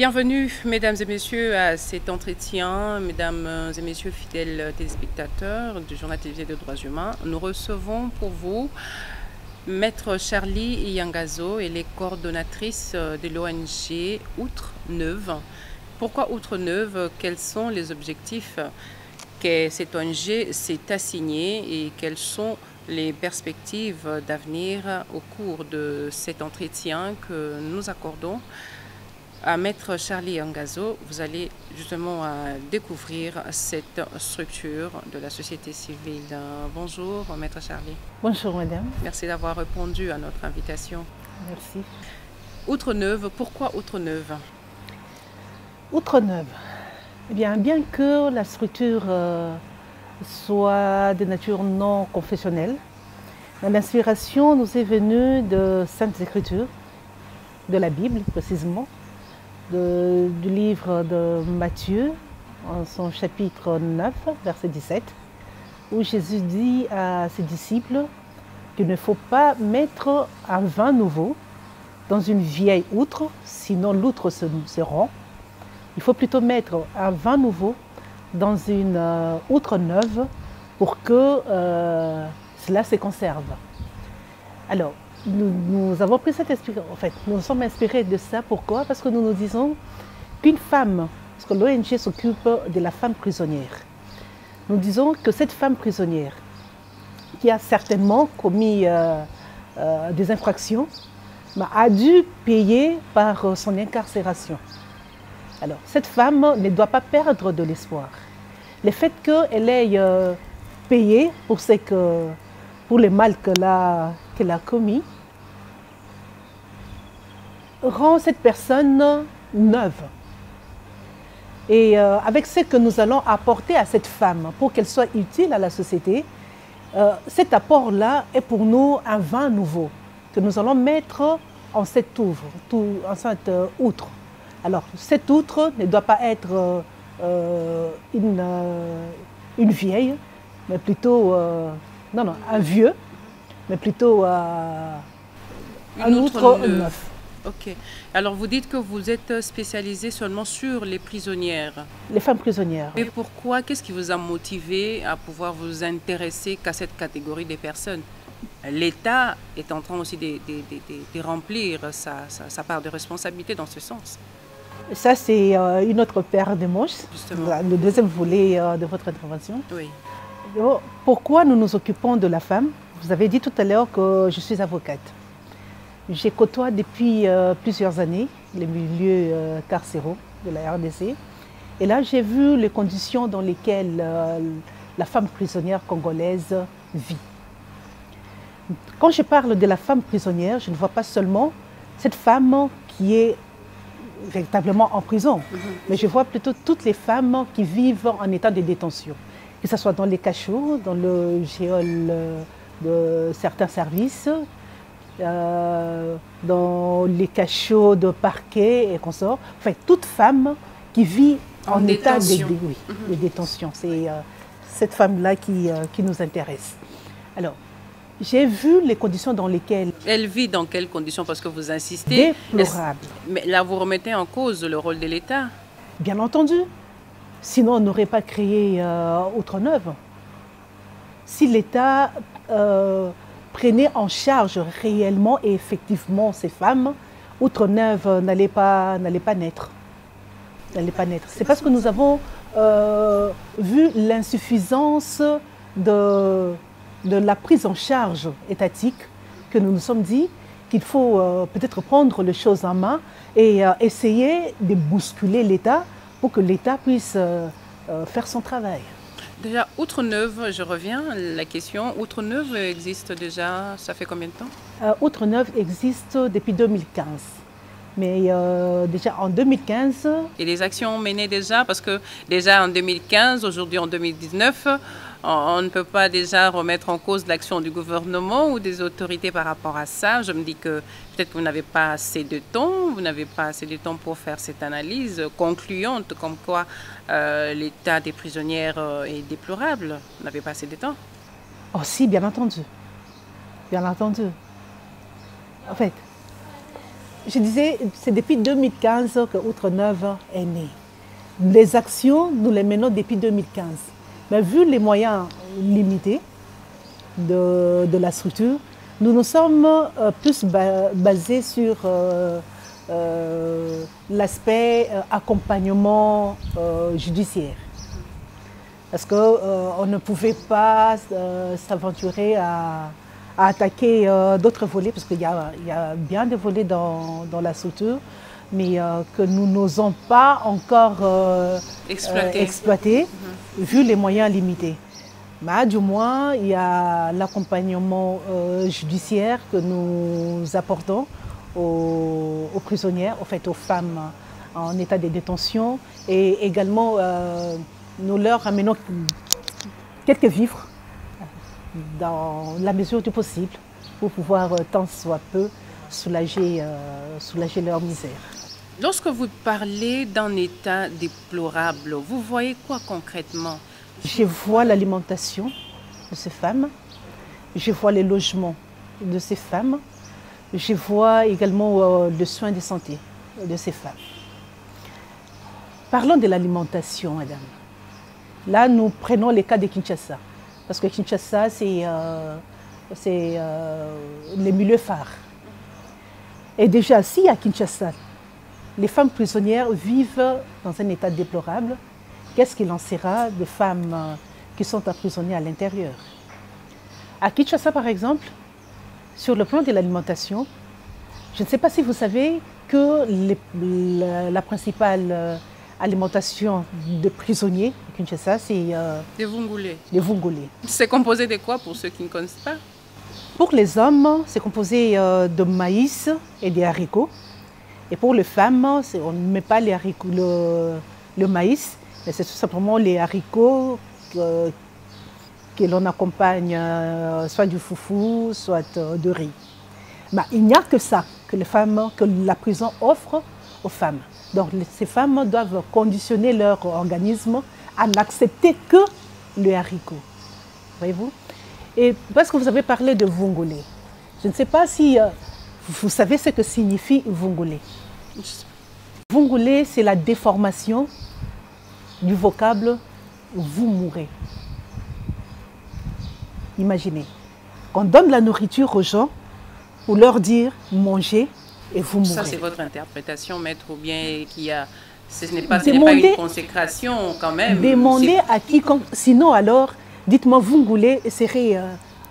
Bienvenue, mesdames et messieurs, à cet entretien. Mesdames et messieurs, fidèles téléspectateurs du journal télévisé de droits humains, nous recevons pour vous Maître Charlie Iyangazo. Elle est coordonnatrice de l'ONG Outre-Neuve. Pourquoi Outre-Neuve? Quels sont les objectifs que cette ONG s'est assignée et quelles sont les perspectives d'avenir au cours de cet entretien que nous accordons à Maître Charlie Iyangazo? Vous allez justement découvrir cette structure de la société civile. Bonjour, Maître Charlie. Bonjour, madame. Merci d'avoir répondu à notre invitation. Merci. Outre-Neuve, pourquoi Outre-Neuve? Outre-Neuve. Eh bien que la structure soit de nature non confessionnelle, l'inspiration nous est venue de Saintes Écritures, de la Bible précisément, du livre de Matthieu, en son chapitre 9, verset 17, où Jésus dit à ses disciples qu'il ne faut pas mettre un vin nouveau dans une vieille outre, sinon l'outre se rompt. Il faut plutôt mettre un vin nouveau dans une outre neuve pour que cela se conserve. Alors, nous avons pris cette inspiration, en fait, nous nous sommes inspirés de ça. Pourquoi? Parce que nous nous disons qu'une femme, parce que l'ONG s'occupe de la femme prisonnière, nous disons que cette femme prisonnière, qui a certainement commis des infractions, a dû payer par son incarcération. Alors, cette femme ne doit pas perdre de l'espoir. Le fait qu'elle ait payé pour le mal qu'elle a commis, rend cette personne neuve. Et avec ce que nous allons apporter à cette femme pour qu'elle soit utile à la société, cet apport-là est pour nous un vin nouveau que nous allons mettre en cette outre. Alors, cette outre ne doit pas être une vieille, mais plutôt, un vieux, mais plutôt un outre neuf. Ok. Alors, vous dites que vous êtes spécialisé seulement sur les prisonnières. Les femmes prisonnières. Et pourquoi? Qu'est-ce qui vous a motivé à pouvoir vous intéresser qu'à cette catégorie des personnes? L'État est en train aussi de remplir sa part de responsabilité dans ce sens. Ça, c'est une autre paire de manches, le deuxième volet de votre intervention. Oui. Pourquoi nous nous occupons de la femme? Vous avez dit tout à l'heure que je suis avocate. J'ai côtoie depuis plusieurs années les milieux carcéraux de la RDC. Et là, j'ai vu les conditions dans lesquelles la femme prisonnière congolaise vit. Quand je parle de la femme prisonnière, je ne vois pas seulement cette femme qui est véritablement en prison, mais je vois plutôt toutes les femmes qui vivent en état de détention, que ce soit dans les cachots, dans le géol de certains services, dans les cachots de parquet et consorts, enfin toute femme qui vit en état de détention. C'est cette femme-là qui nous intéresse. Alors, j'ai vu les conditions dans lesquelles... Elle vit dans quelles conditions? Parce que vous insistez... Déplorables. Mais là, vous remettez en cause le rôle de l'État. Bien entendu. Sinon, on n'aurait pas créé Outre-Neuve. Si l'État prenait en charge réellement et effectivement ces femmes, Outre-Neuve n'allait pas naître. C'est parce que nous avons vu l'insuffisance de la prise en charge étatique que nous nous sommes dit qu'il faut peut-être prendre les choses en main et essayer de bousculer l'État pour que l'État puisse faire son travail. Déjà, Outre-Neuve, je reviens à la question. Outre-Neuve existe déjà, ça fait combien de temps? Outre-Neuve existe depuis 2015. Mais déjà en 2015... Et les actions menées déjà, parce que déjà en 2015, aujourd'hui en 2019, on ne peut pas déjà remettre en cause l'action du gouvernement ou des autorités par rapport à ça. Je me dis que peut-être que vous n'avez pas assez de temps, pour faire cette analyse concluante comme quoi l'état des prisonnières est déplorable. Vous n'avez pas assez de temps. Oh si, bien entendu. Bien entendu. En fait, je disais, c'est depuis 2015 que Outre-Neuve est né. Les actions, nous les menons depuis 2015. Mais vu les moyens limités de la structure, nous nous sommes plus basés sur l'aspect accompagnement judiciaire. Parce qu'on ne pouvait pas s'aventurer à attaquer d'autres volets, parce qu'il y a bien des volets dans la structure, mais que nous n'osons pas encore exploiter vu les moyens limités. Mais du moins, il y a l'accompagnement judiciaire que nous apportons aux prisonnières, en fait aux femmes en état de détention, et également nous leur amenons quelques vivres dans la mesure du possible pour pouvoir tant soit peu soulager leur misère. Lorsque vous parlez d'un état déplorable, vous voyez quoi concrètement? Je vois l'alimentation de ces femmes, je vois les logements de ces femmes, je vois également le soin de santé de ces femmes. Parlons de l'alimentation, madame. Là, nous prenons les cas de Kinshasa, parce que Kinshasa, c'est les milieux phares. Et déjà, si à Kinshasa, les femmes prisonnières vivent dans un état déplorable, qu'est-ce qu'il en sera de femmes qui sont emprisonnées à l'intérieur? À Kinshasa, par exemple, sur le plan de l'alimentation, je ne sais pas si vous savez que la principale alimentation de prisonniers à Kinshasa, c'est des vungulés. Les vungulés. C'est composé de quoi pour ceux qui ne connaissent pas? Pour les hommes, c'est composé de maïs et des haricots. Et pour les femmes, on ne met pas les haricots, le maïs, mais c'est tout simplement les haricots que l'on accompagne soit du foufou, soit de riz. Mais il n'y a que ça que la prison offre aux femmes. Donc ces femmes doivent conditionner leur organisme à n'accepter que le haricot. Voyez-vous? Et parce que vous avez parlé de vungolé, je ne sais pas si vous savez ce que signifie vungolé. Vungolé, c'est la déformation du vocable « vous mourrez ». Imaginez, on donne la nourriture aux gens pour leur dire « mangez » et vous mourrez. Ça, c'est votre interprétation, maître, ou bien ce n'est pas une consécration quand même. Demandez à quiconque, sinon alors, dites-moi, vungolé serait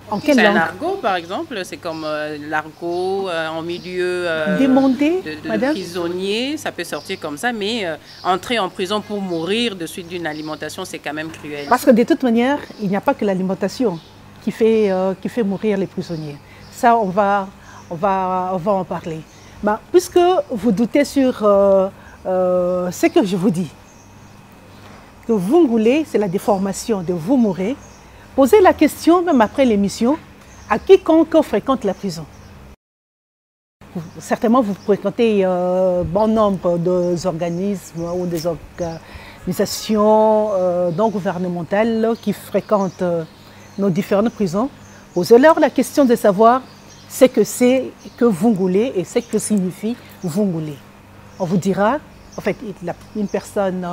en quelle langue? C'est un argot, par exemple, c'est comme l'argot en milieu de prisonnier, ça peut sortir comme ça, mais entrer en prison pour mourir de suite d'une alimentation, c'est quand même cruel. Parce que de toute manière, il n'y a pas que l'alimentation qui fait mourir les prisonniers. Ça, on va en parler. Ben, puisque vous doutez sur ce que je vous dis, que vungolé, c'est la déformation de vous mourrez, posez la question, même après l'émission, à quiconque fréquente la prison. Certainement, vous fréquentez bon nombre d'organismes ou des organisations non gouvernementales qui fréquentent nos différentes prisons. Posez-leur la question de savoir ce que c'est que vungolé et ce que signifie vungolé. On vous dira, en fait, une personne,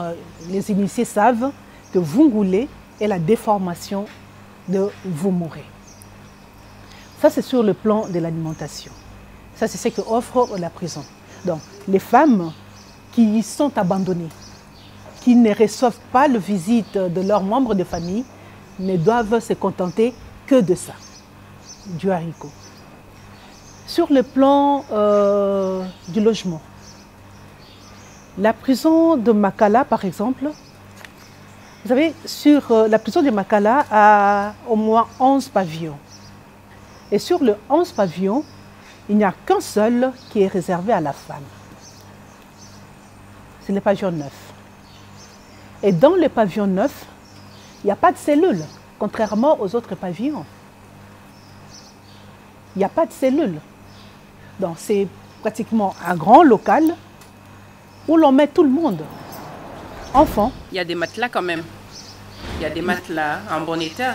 les initiés savent que vungolé est la déformation de vous mourrez. Ça, c'est sur le plan de l'alimentation. Ça, c'est ce qu'offre la prison. Donc, les femmes qui sont abandonnées, qui ne reçoivent pas la visite de leurs membres de famille, ne doivent se contenter que de ça, du haricot. Sur le plan du logement, la prison de Makala, par exemple, vous savez, sur la prison de Makala a au moins 11 pavillons. Et sur les 11 pavillons, il n'y a qu'un seul qui est réservé à la femme. C'est le pavillon 9. Et dans le pavillon 9, il n'y a pas de cellules, contrairement aux autres pavillons. Il n'y a pas de cellules. Donc c'est pratiquement un grand local où l'on met tout le monde. Enfants. Il y a des matelas quand même. Il y a des matelas en bon état.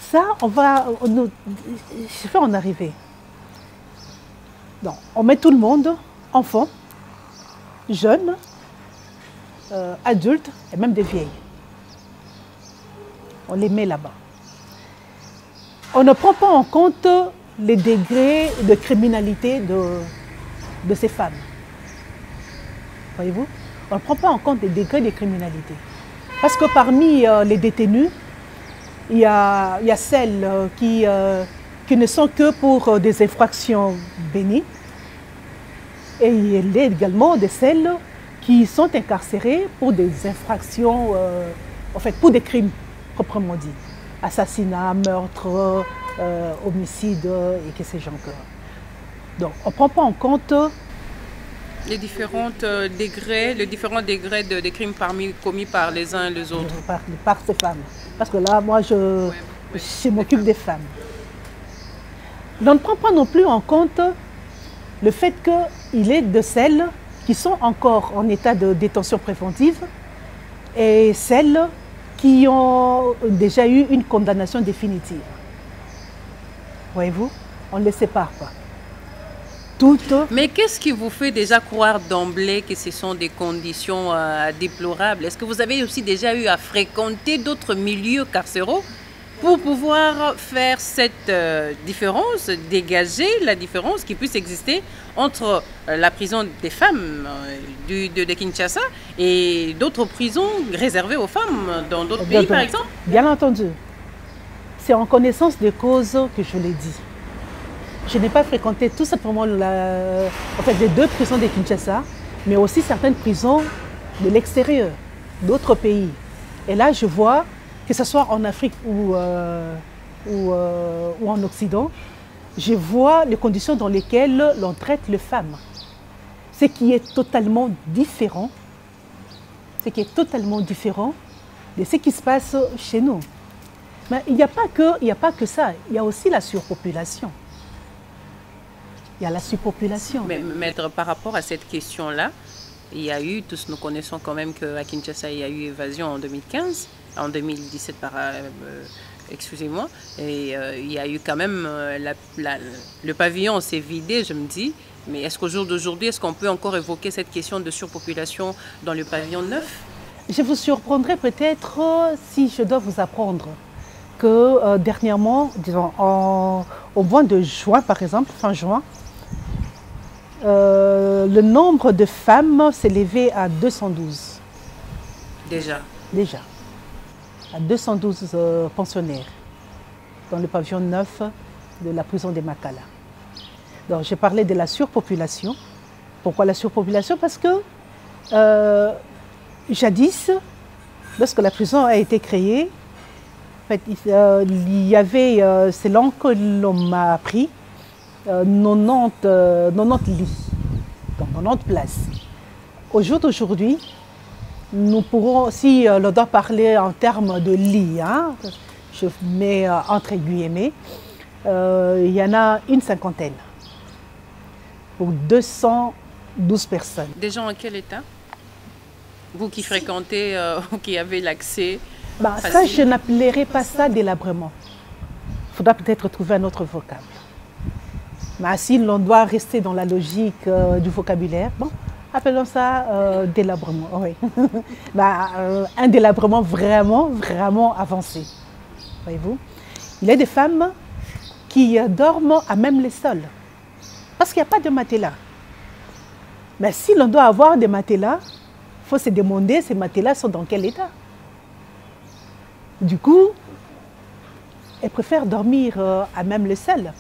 Ça, je vais en arriver. Donc, on met tout le monde enfants, jeunes, adultes et même des vieilles. On les met là-bas. On ne prend pas en compte les degrés de criminalité de ces femmes. Voyez-vous? On ne prend pas en compte les degrés de criminalité. Parce que parmi les détenus, il y a celles qui ne sont que pour des infractions bénies. Et il y a également de celles qui sont incarcérées pour des infractions, en fait, pour des crimes proprement dit. Assassinat, meurtre, homicide et que sais-je encore. Donc, on ne prend pas en compte les différents degrés de crimes commis par les uns et les autres. Par ces femmes. Parce que là, moi, je m'occupe des femmes. On ne prend pas non plus en compte le fait qu'il est de celles qui sont encore en état de détention préventive et celles qui ont déjà eu une condamnation définitive. Voyez-vous, on ne les sépare pas. Toutes. Mais qu'est-ce qui vous fait déjà croire d'emblée que ce sont des conditions déplorables? Est-ce que vous avez aussi déjà eu à fréquenter d'autres milieux carcéraux pour pouvoir faire cette différence, dégager la différence qui puisse exister entre la prison des femmes de Kinshasa et d'autres prisons réservées aux femmes dans d'autres pays, par exemple? Bien entendu. C'est en connaissance de cause que je l'ai dit. Je n'ai pas fréquenté tout simplement les deux prisons de Kinshasa, mais aussi certaines prisons de l'extérieur, d'autres pays. Et là, je vois, que ce soit en Afrique ou en Occident, je vois les conditions dans lesquelles l'on traite les femmes. Ce qui est totalement différent, de ce qui se passe chez nous. Mais il n'y a pas que ça, il y a aussi la surpopulation. Il y a la surpopulation. Mais maître, par rapport à cette question-là, il y a eu, tous nous connaissons quand même qu'à Kinshasa, il y a eu évasion en 2015, en 2017, excusez-moi, et il y a eu quand même, le pavillon s'est vidé, je me dis, mais est-ce qu'au jour d'aujourd'hui, est-ce qu'on peut encore évoquer cette question de surpopulation dans le pavillon 9? Je vous surprendrai peut-être si je dois vous apprendre que dernièrement, disons, au mois de juin par exemple, fin juin, le nombre de femmes s'est élevé à 212. Déjà. À 212 pensionnaires dans le pavillon 9 de la prison de Makala. Donc j'ai parlé de la surpopulation. Pourquoi la surpopulation? Parce que jadis, lorsque la prison a été créée, en fait, il y avait, selon que l'on m'a appris, 90 lits, donc 90 places. Au jour d'aujourd'hui, nous pourrons, si l'on doit parler en termes de lits, hein, je mets entre guillemets, il y en a une cinquantaine pour 212 personnes. Des gens en quel état? Vous qui fréquentez, qui avez l'accès? Ça, je n'appellerai pas ça délabrement. Il faudra peut-être trouver un autre vocable. Mais si l'on doit rester dans la logique du vocabulaire, bon, appelons ça délabrement. Oui. Un délabrement vraiment avancé. Voyez-vous? Il y a des femmes qui dorment à même les sols. Parce qu'il n'y a pas de matelas. Mais si l'on doit avoir des matelas, il faut se demander ces matelas sont dans quel état. Du coup, elles préfèrent dormir à même le sol.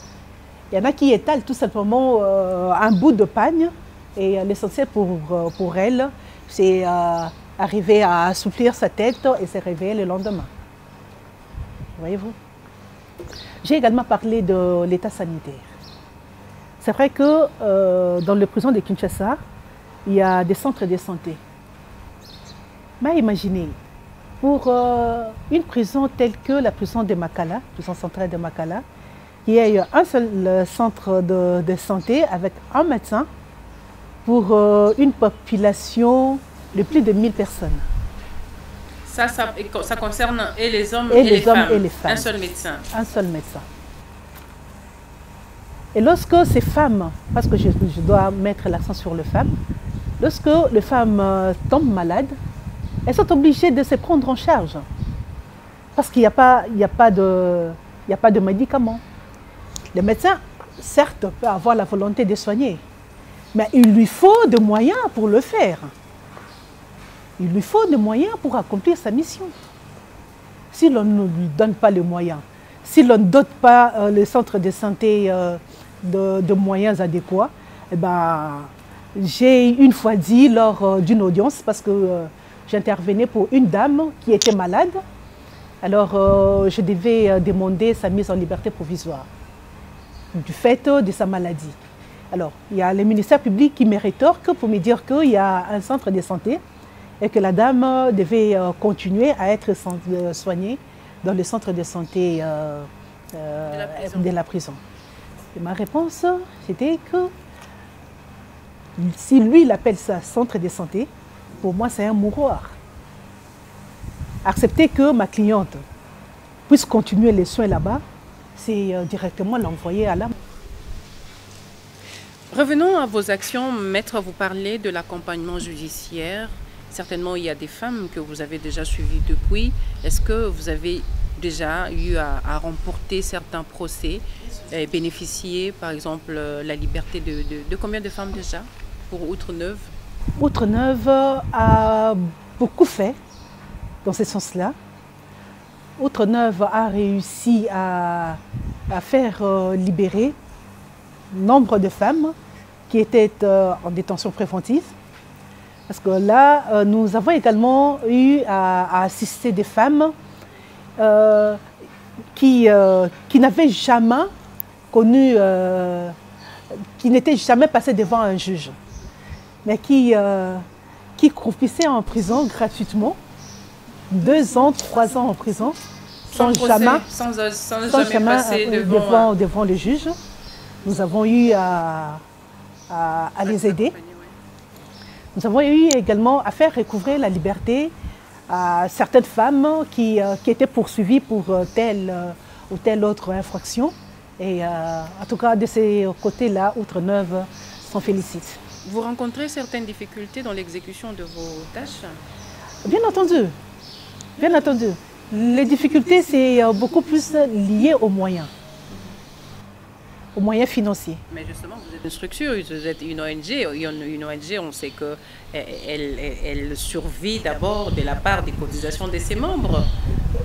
Il y en a qui étalent tout simplement un bout de pagne et l'essentiel pour elles, c'est arriver à assouplir sa tête et se réveiller le lendemain. Voyez-vous? J'ai également parlé de l'état sanitaire. C'est vrai que dans les prisons de Kinshasa, il y a des centres de santé. Mais imaginez, pour une prison telle que la prison de Makala, prison centrale de Makala, il y a un seul centre de santé avec un médecin pour une population de plus de 1000 personnes. Ça concerne et les hommes et les femmes. Et les femmes. Un seul médecin. Un seul médecin. Et lorsque ces femmes, parce que je dois mettre l'accent sur les femmes, lorsque les femmes tombent malades, elles sont obligées de se prendre en charge. Parce qu'il n'y a pas de médicaments. Le médecin, certes, peut avoir la volonté de soigner, mais il lui faut des moyens pour le faire. Il lui faut des moyens pour accomplir sa mission. Si l'on ne lui donne pas les moyens, si l'on ne dote pas le centre de santé de moyens adéquats, eh ben, j'ai une fois dit lors d'une audience, parce que j'intervenais pour une dame qui était malade, alors je devais demander sa mise en liberté provisoire du fait de sa maladie. Alors, il y a le ministère public qui me rétorque pour me dire qu'il y a un centre de santé et que la dame devait continuer à être soignée dans le centre de santé de la prison. Et ma réponse, c'était que si lui, il appelle ça centre de santé, pour moi, c'est un mouroir. Accepter que ma cliente puisse continuer les soins là-bas, c'est directement l'envoyer à la... Revenons à vos actions. Maître, vous parlez de l'accompagnement judiciaire. Certainement, il y a des femmes que vous avez déjà suivies depuis. Est-ce que vous avez déjà eu à remporter certains procès et bénéficier, par exemple, la liberté de combien de femmes déjà pour Outre-Neuve? Outre-Neuve a beaucoup fait dans ce sens-là. Outre-Neuve a réussi à faire libérer nombre de femmes qui étaient en détention préventive. Parce que là, nous avons également eu à assister des femmes qui n'avaient jamais connu, qui n'étaient jamais passées devant un juge, mais qui croupissaient en prison gratuitement, 2 ans, 3 ans en prison, sans jamais passer devant le juge. Nous avons eu à les aider. Nous avons eu également à faire recouvrer la liberté à certaines femmes qui étaient poursuivies pour telle ou telle autre infraction. Et en tout cas, de ces côtés-là, Outre-Neuve s'en félicite. Vous rencontrez certaines difficultés dans l'exécution de vos tâches? Bien entendu. Bien entendu. Les difficultés, c'est beaucoup plus lié aux moyens financiers. Mais justement, vous êtes une structure, vous êtes une ONG. Une ONG, on sait qu'elle survit d'abord de la part des cotisations de ses membres.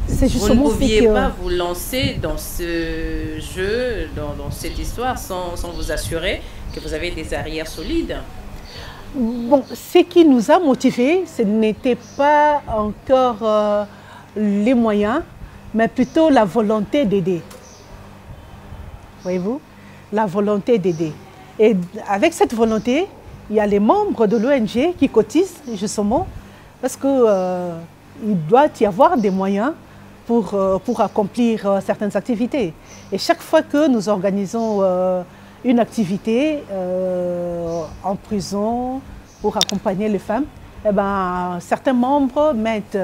Vous ne pouviez pas vous lancer dans ce jeu, dans cette histoire, sans vous assurer que vous avez des arrières solides. Bon, ce qui nous a motivés, ce n'était pas encore les moyens, mais plutôt la volonté d'aider. Voyez-vous? La volonté d'aider. Et avec cette volonté, il y a les membres de l'ONG qui cotisent justement parce qu'il doit y avoir des moyens pour accomplir certaines activités. Et chaque fois que nous organisons une activité en prison pour accompagner les femmes, eh ben, certains membres mettent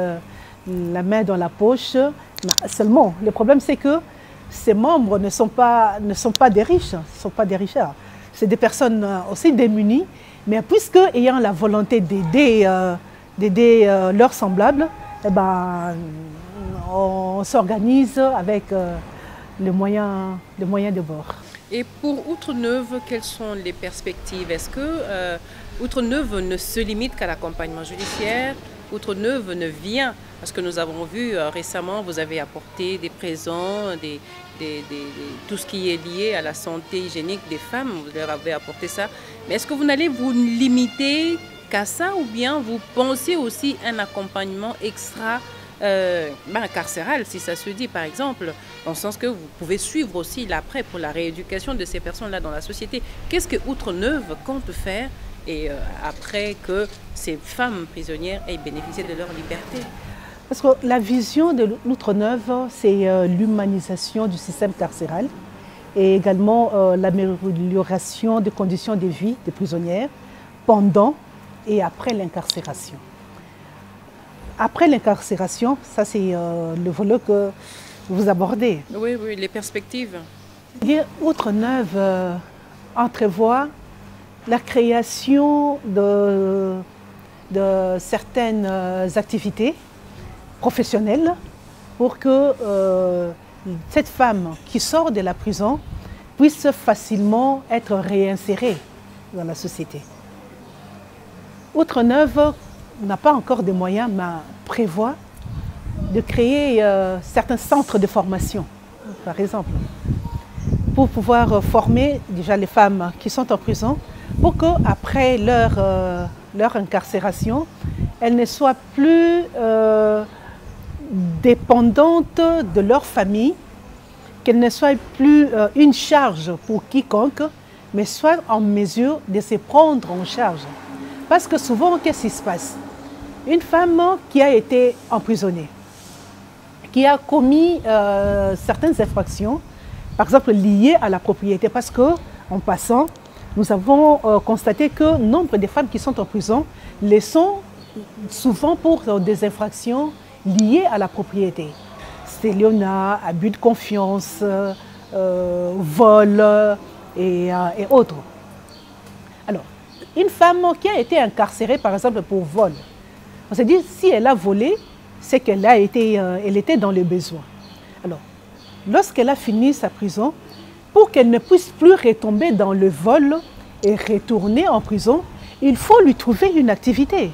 la main dans la poche. Mais seulement, le problème c'est que ces membres ne sont pas des riches, ne sont pas des richards. C'est des personnes aussi démunies, mais puisque ayant la volonté d'aider leurs semblables, eh ben, on s'organise avec les moyens de bord. Et pour Outre-Neuve, quelles sont les perspectives? Est-ce que Outre-Neuve ne se limite qu'à l'accompagnement judiciaire? Outre-Neuve ne vient, parce que nous avons vu récemment, vous avez apporté des présents, tout ce qui est lié à la santé hygiénique des femmes, vous leur avez apporté ça. Mais est-ce que vous n'allez vous limiter qu'à ça, ou bien vous pensez aussi un accompagnement extra carcéral, si ça se dit par exemple, dans le sens que vous pouvez suivre aussi l'après pour la rééducation de ces personnes-là dans la société? Qu'est-ce que Outre-Neuve compte faire et après que ces femmes prisonnières aient bénéficié de leur liberté? Parce que la vision de l'Outre-Neuve, c'est l'humanisation du système carcéral et également l'amélioration des conditions de vie des prisonnières pendant et après l'incarcération. Après l'incarcération, ça c'est le volet que vous abordez. Oui, oui, les perspectives. Outre-Neuve entrevoit la création de certaines activités professionnelles pour que cette femme qui sort de la prison puisse facilement être réinsérée dans la société. Outre-Neuve n'a pas encore de moyens, mais prévoit de créer certains centres de formation, par exemple, pour pouvoir former déjà les femmes qui sont en prison, pour qu'après leur incarcération, elles ne soient plus dépendantes de leur famille, qu'elles ne soient plus une charge pour quiconque, mais soient en mesure de se prendre en charge. Parce que souvent, qu'est-ce qui se passe? Une femme qui a été emprisonnée, qui a commis certaines infractions, par exemple liées à la propriété, parce qu'en passant, nous avons constaté que nombre de femmes qui sont en prison les sont souvent pour des infractions liées à la propriété. Stélionnat, abus de confiance, vol et autres. Alors, une femme qui a été incarcérée, par exemple, pour vol, on s'est dit, si elle a volé, c'est qu'elle elle était dans le besoin. Alors, lorsqu'elle a fini sa prison, pour qu'elle ne puisse plus retomber dans le vol et retourner en prison, il faut lui trouver une activité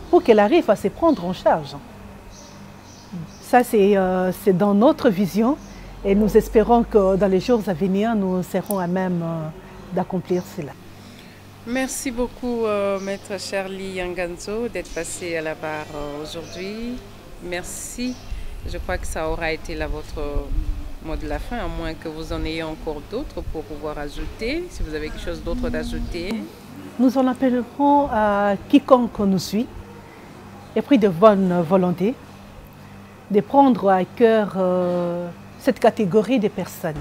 pour qu'elle arrive à se prendre en charge. Ça, c'est dans notre vision et nous espérons que dans les jours à venir, nous serons à même d'accomplir cela. Merci beaucoup, Maître Charlie Yanganzo, d'être passé à la barre aujourd'hui. Merci. Je crois que ça aura été là votre mot de la fin, à moins que vous en ayez encore d'autres pour pouvoir ajouter, si vous avez quelque chose d'autre d'ajouter. Nous en appellerons à quiconque nous suit, et pris de bonne volonté, de prendre à cœur cette catégorie de personnes.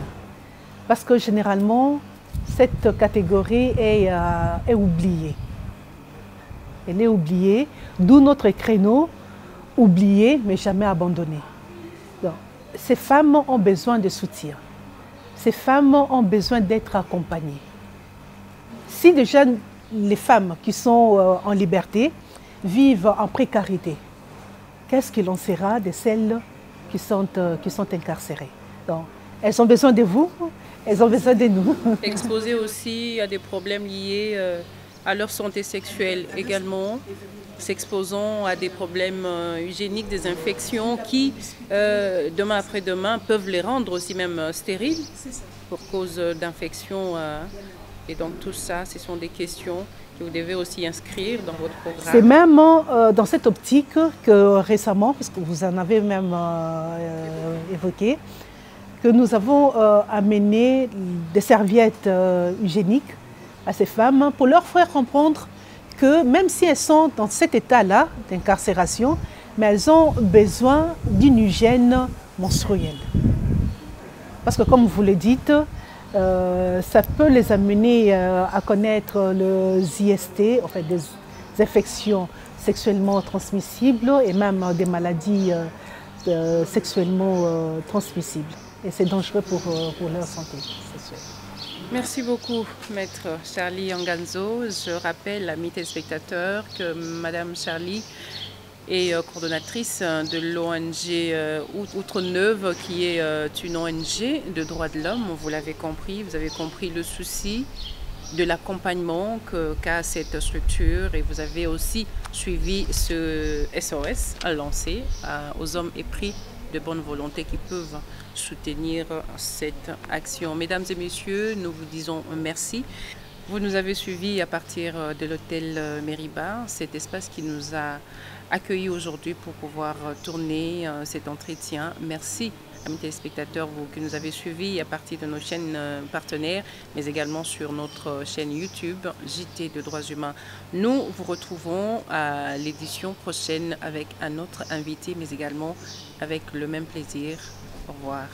Parce que généralement, cette catégorie est oubliée. Elle est oubliée, d'où notre créneau, oublié mais jamais abandonné. Donc, ces femmes ont besoin de soutien. Ces femmes ont besoin d'être accompagnées. Si déjà les femmes qui sont en liberté vivent en précarité, qu'est-ce qu'il en sera de celles qui sont incarcérées? Donc, elles ont besoin de vous, elles ont besoin de nous. Exposées aussi à des problèmes liés à leur santé sexuelle également, s'exposant à des problèmes hygiéniques, des infections qui, demain après demain, peuvent les rendre aussi même stériles pour cause d'infections. Et donc tout ça, ce sont des questions que vous devez aussi inscrire dans votre programme. C'est même dans cette optique que récemment, parce que vous en avez même évoqué, que nous avons amené des serviettes hygiéniques à ces femmes pour leur faire comprendre que même si elles sont dans cet état-là d'incarcération, mais elles ont besoin d'une hygiène menstruelle. Parce que comme vous le dites, ça peut les amener à connaître le IST, en fait, des infections sexuellement transmissibles et même des maladies sexuellement transmissibles. Et c'est dangereux pour leur santé sexuelle. Merci beaucoup, Maître Charlie Yanganzo. Je rappelle, amis téléspectateurs, que Madame Charlie est coordonnatrice de l'ONG Outre-Neuve, qui est une ONG de droits de l'homme. Vous l'avez compris, vous avez compris le souci de l'accompagnement qu'a cette structure, et vous avez aussi suivi ce SOS lancé aux hommes épris de bonne volonté qui peuvent soutenir cette action. Mesdames et messieurs, nous vous disons merci. Vous nous avez suivis à partir de l'hôtel Meriba, cet espace qui nous a accueillis aujourd'hui pour pouvoir tourner cet entretien. Merci, amis téléspectateurs, vous qui nous avez suivis à partir de nos chaînes partenaires, mais également sur notre chaîne YouTube, JT de droits humains. Nous vous retrouvons à l'édition prochaine avec un autre invité, mais également avec le même plaisir. Au revoir.